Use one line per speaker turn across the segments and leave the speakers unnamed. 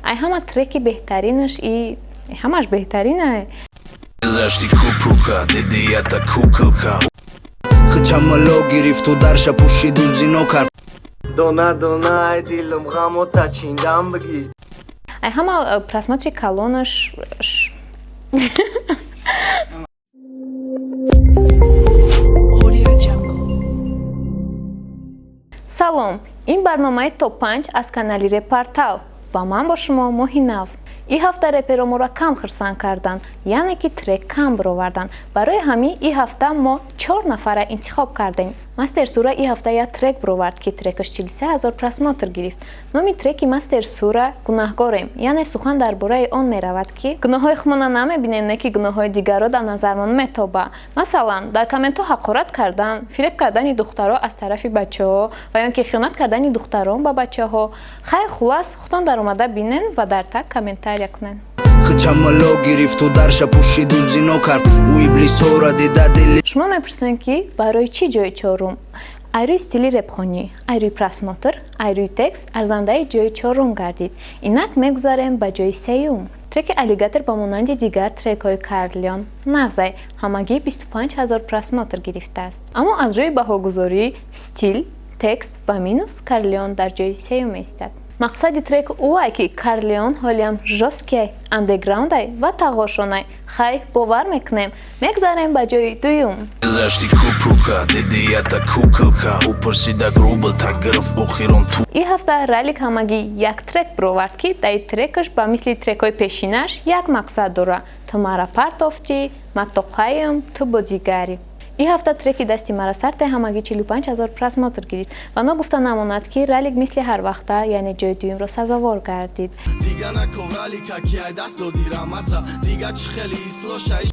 ай ҳама треки беҳтаринаш и ҳамаш беҳтаринае.
Зашти купрука, дедията куколка.
Хчамало гирифту дарша пушиду зино кард.
Дона дона ай дилам ғамота чиндам бигӣ.
Ай ҳама просмотри калонаш салом, ин барномаи топ-5 аз канали Репортал ва ман бо шумо Моҳи Нав. ин ҳафта реперо моро кам хирсанд карданд, яъне ки трек кам бироварданд. Барои ҳамин ин ҳафта мо 4 нафара интихоб кардем. Мастер Сура ин ҳафта як трек бировард ки трекаш 43 000 просмотр гирифт. номи треки Мастер Сура гунаҳгорем, яъне сухан дар бораи он меравад ки гуноҳҳои худмона намебинем, не ки гуноҳҳои дигарро дар назармон метоба. Масалан, дар комментҳо ҳақорат кардан, фиреб кардани духтаро аз тарафи бачаҳо ва ё ки хиёнат кардани духтарон ба бачаҳо. Хайр хулас, худтон даромада бинен ва дар таг комментария кунен.
Хчамало гирифту дарша пушиду зино кард. У иблисора дида дили.
Шумо мепурсед ки барои чӣ ҷои чорум? Ай рӯи стили репхонӣ, ай рӯи просмотр, ай рӯи текст арзандаи ҷои чорум гардид. Инак мегузарем ба ҷои сеюм. Треки Аллигатор ба монанди дигар трекҳои Карлион нағзай ҳамагӣ 25 000 просмотр гирифтааст. Аммо аз рӯи баҳогузорӣ, стил, текст ва минус Карлион дар ҷои сеюм меистад. Мақсади трек ӯай ки Карлион ҳолиам жосткиай, андеграундай ва тағошонай. Хай, бовар мекунем, мегзарем ба ҷои дуюм.
Зашти купрука, дедията куколка. Упрсида грубл, так гирифт охирон ту.
ин ҳафта Ралик ҳамагӣ як трек бировард ки дар ин трекаш ба мисли трекҳои пешинаш як мақсад дора. Ту мара партофтӣ, ма тоқаем, ту бо дигарӣ. ин ҳафта треки дасти мара сарте ҳамагӣ 45 000 просмотр гирифт ва ногуфта намонад ки Ралик мисли ҳар вақта, яъне ҷои дуюмро сазовор гардид.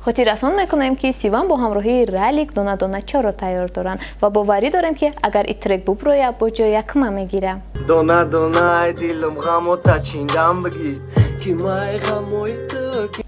хотиррасон мекунем ки Сиван бо ҳамроҳии Ралик Дона Дона 4-ро тайёр доранд ва боварӣ дорем ки агар ин трек буброя бо ҷои якума мегира.
Дона дона ай дилам ғамота чиндам бигӣ. Ки май ғамои ту.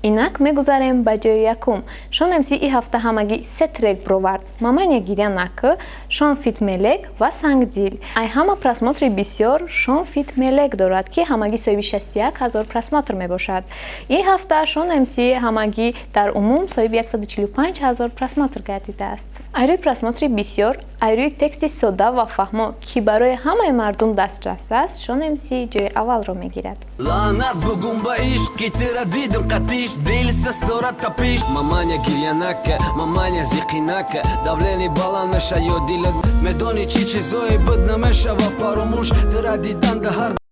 Инак мегузарем ба ҷои якум. Шон МС ин ҳафта ҳамагӣ 3 трек бировард. Маманя гиря накӣ, Шон фит Мелек ва Сангдил. Ай ҳама просмотри бисёр Шон фит Мелек дорад ки ҳамагӣ соҳиби 61 000 просмотр мебошад. Ин ҳафта Шон МС ҳамагӣ дар умум соҳиби 145 000 просмотр гардидааст. Ай рӯи просмотри бисёр, ай рӯи тексти сода ва фаҳмо ки барои ҳамаи мардум дастрас аст, Шон МС ҷои аввалро мегирад.
Лаънат бугум ба ишқ ки тира дидим қатиш, дили саст дорад тапиш. Маманя гирья нака, маманя зиқи нака, давлени баланд меша ё дилат медони чӣ чизое буд намешава фаромӯш. Тира дидан дар ҳар